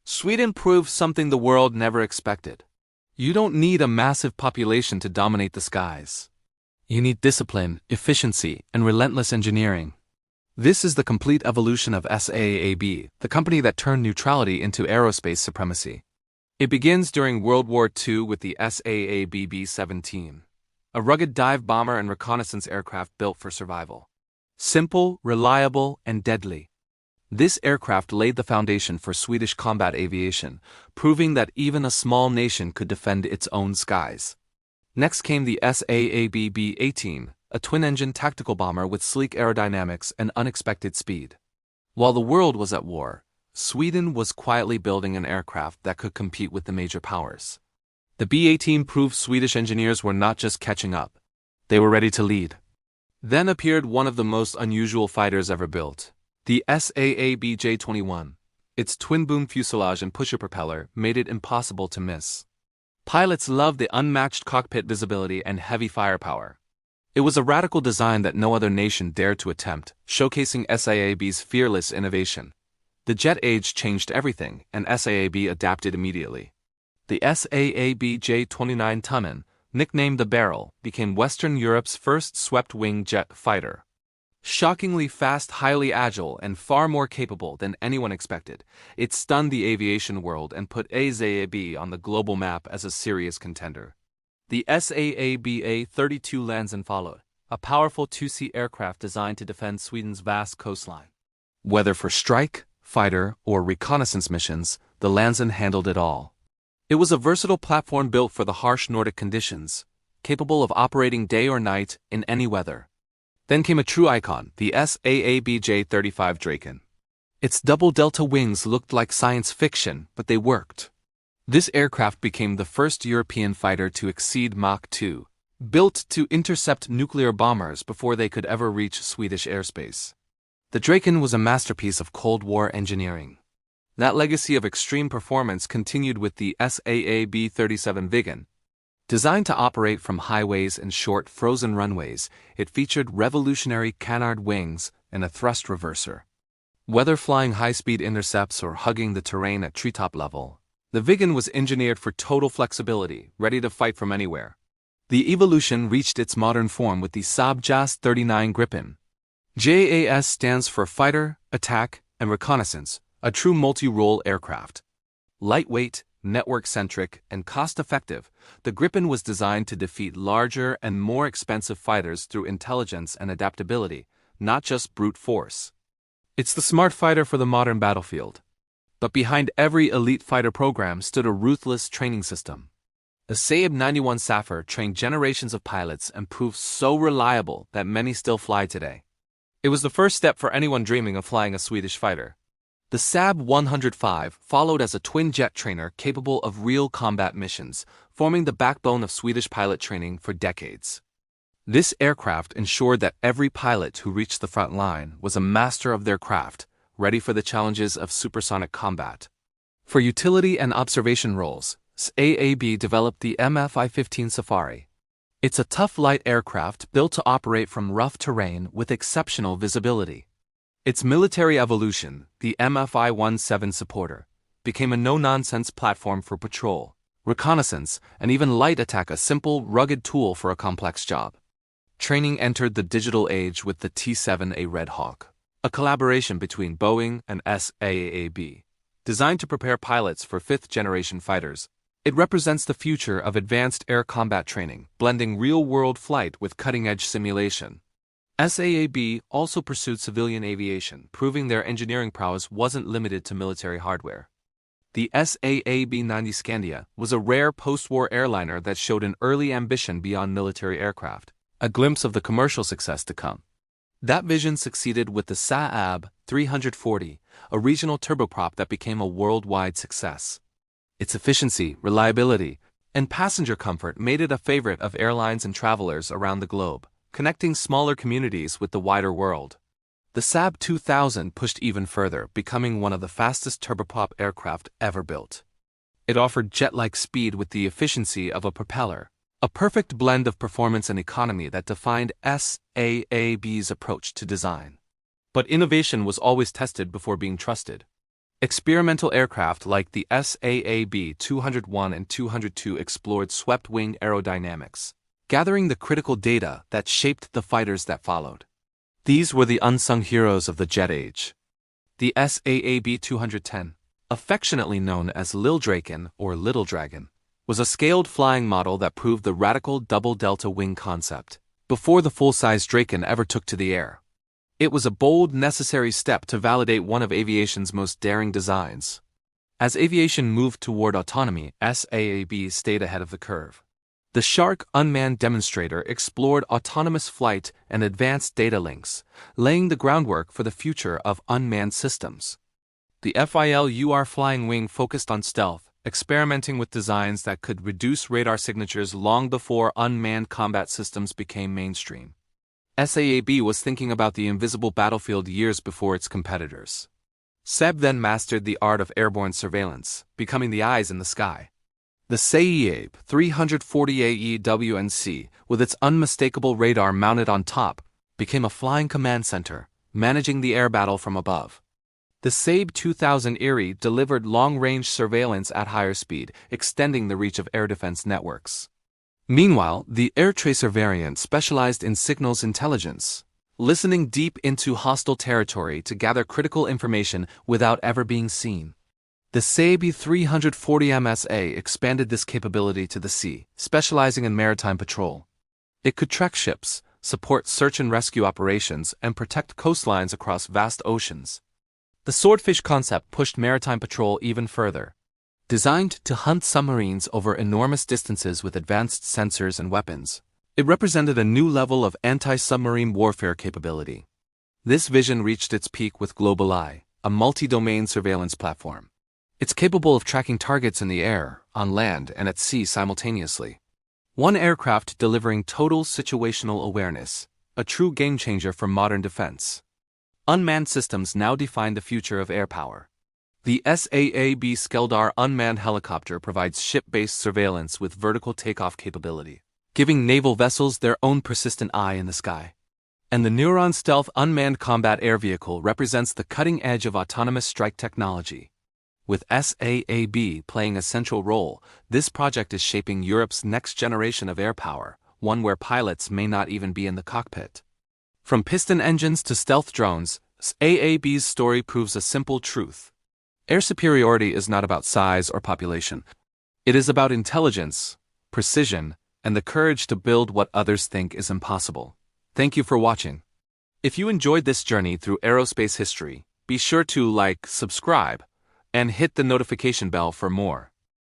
Sweden proved something the world never expected. You don't need a massive population to dominate the skies. You need discipline, efficiency, and relentless engineering. This is the complete evolution of SAAB, the company that turned neutrality into aerospace supremacy. It begins during World War II with the SAAB B-17, a rugged dive bomber and reconnaissance aircraft built for survival. Simple, reliable, and deadly. This aircraft laid the foundation for Swedish combat aviation, proving that even a small nation could defend its own skies. Next came the SAAB B-18, a twin-engine tactical bomber with sleek aerodynamics and unexpected speed. While the world was at war, Sweden was quietly building an aircraft that could compete with the major powers. The B-18 proved Swedish engineers were not just catching up, they were ready to lead. Then appeared one of the most unusual fighters ever built, the SAAB J-21. Its twin-boom fuselage and pusher propeller made it impossible to miss. Pilots loved the unmatched cockpit visibility and heavy firepower. It was a radical design that no other nation dared to attempt, showcasing SAAB's fearless innovation. The jet age changed everything, and SAAB adapted immediately. The SAAB J-29 Tunnan, nicknamed the Barrel, became Western Europe's first swept-wing jet fighter. Shockingly fast, highly agile, and far more capable than anyone expected, it stunned the aviation world and put SAAB on the global map as a serious contender. The SAAB A-32 Lansen followed, a powerful two-seat aircraft designed to defend Sweden's vast coastline. Whether for strike, fighter, or reconnaissance missions, the Lansen handled it all. It was a versatile platform built for the harsh Nordic conditions, capable of operating day or night in any weather. Then came a true icon, the SAAB J-35 Draken. Its double delta wings looked like science fiction, but they worked. This aircraft became the first European fighter to exceed Mach 2, built to intercept nuclear bombers before they could ever reach Swedish airspace. The Draken was a masterpiece of Cold War engineering. That legacy of extreme performance continued with the SAAB 37 Viggen. Designed to operate from highways and short, frozen runways, it featured revolutionary canard wings and a thrust reverser. Whether flying high-speed intercepts or hugging the terrain at treetop level, the Viggen was engineered for total flexibility, ready to fight from anywhere. The evolution reached its modern form with the SAAB JAS-39 Gripen. JAS stands for Fighter, Attack, and Reconnaissance, a true multi-role aircraft. Lightweight, network-centric, and cost-effective, the Gripen was designed to defeat larger and more expensive fighters through intelligence and adaptability, not just brute force. It's the smart fighter for the modern battlefield. But behind every elite fighter program stood a ruthless training system. The SAAB 91 Sapphire trained generations of pilots and proved so reliable that many still fly today. It was the first step for anyone dreaming of flying a Swedish fighter. The SAAB 105 followed as a twin-jet trainer capable of real combat missions, forming the backbone of Swedish pilot training for decades. This aircraft ensured that every pilot who reached the front line was a master of their craft, ready for the challenges of supersonic combat. For utility and observation roles, SAAB developed the MF-I-15 Safari. It's a tough light aircraft built to operate from rough terrain with exceptional visibility. Its military evolution, the MF-I-17 Supporter, became a no-nonsense platform for patrol, reconnaissance, and even light attack, a simple, rugged tool for a complex job. Training entered the digital age with the T-7A Red Hawk, a collaboration between Boeing and SAAB. Designed to prepare pilots for fifth-generation fighters, it represents the future of advanced air combat training, blending real-world flight with cutting-edge simulation. SAAB also pursued civilian aviation, proving their engineering prowess wasn't limited to military hardware. The SAAB-90 Scandia was a rare post-war airliner that showed an early ambition beyond military aircraft, a glimpse of the commercial success to come. That vision succeeded with the SAAB 340, a regional turboprop that became a worldwide success. Its efficiency, reliability, and passenger comfort made it a favorite of airlines and travelers around the globe, connecting smaller communities with the wider world. The SAAB 2000 pushed even further, becoming one of the fastest turboprop aircraft ever built. It offered jet-like speed with the efficiency of a propeller, a perfect blend of performance and economy that defined SAAB's approach to design. But innovation was always tested before being trusted. Experimental aircraft like the SAAB 201 and 202 explored swept-wing aerodynamics, gathering the critical data that shaped the fighters that followed. These were the unsung heroes of the jet age. The SAAB 210, affectionately known as Lil Draken or Little Dragon, was a scaled flying model that proved the radical double delta wing concept before the full-size Draken ever took to the air. It was a bold, necessary step to validate one of aviation's most daring designs. As aviation moved toward autonomy, SAAB stayed ahead of the curve. The Shark unmanned demonstrator explored autonomous flight and advanced data links, laying the groundwork for the future of unmanned systems. The FILUR flying wing focused on stealth, experimenting with designs that could reduce radar signatures long before unmanned combat systems became mainstream. SAAB was thinking about the invisible battlefield years before its competitors. SAAB then mastered the art of airborne surveillance, becoming the eyes in the sky. The SAAB 340 AEWNC, with its unmistakable radar mounted on top, became a flying command center, managing the air battle from above. The SAAB 2000 Erie delivered long-range surveillance at higher speed, extending the reach of air defense networks. Meanwhile, the Air Tracer variant specialized in signals intelligence, listening deep into hostile territory to gather critical information without ever being seen. The SAAB 340 MSA expanded this capability to the sea, specializing in maritime patrol. It could track ships, support search and rescue operations, and protect coastlines across vast oceans. The swordfish concept pushed maritime patrol even further. Designed to hunt submarines over enormous distances with advanced sensors and weapons, it represented a new level of anti-submarine warfare capability. This vision reached its peak with GlobalEye, a multi-domain surveillance platform. It's capable of tracking targets in the air, on land, and at sea simultaneously. One aircraft delivering total situational awareness, a true game-changer for modern defense. Unmanned systems now define the future of air power. The SAAB Skeldar unmanned helicopter provides ship-based surveillance with vertical takeoff capability, giving naval vessels their own persistent eye in the sky. And the Neuron Stealth unmanned combat air vehicle represents the cutting edge of autonomous strike technology. With SAAB playing a central role, this project is shaping Europe's next generation of air power, one where pilots may not even be in the cockpit. From piston engines to stealth drones, SAAB's story proves a simple truth. Air superiority is not about size or population. It is about intelligence, precision, and the courage to build what others think is impossible. Thank you for watching. If you enjoyed this journey through aerospace history, be sure to like, subscribe, and hit the notification bell for more.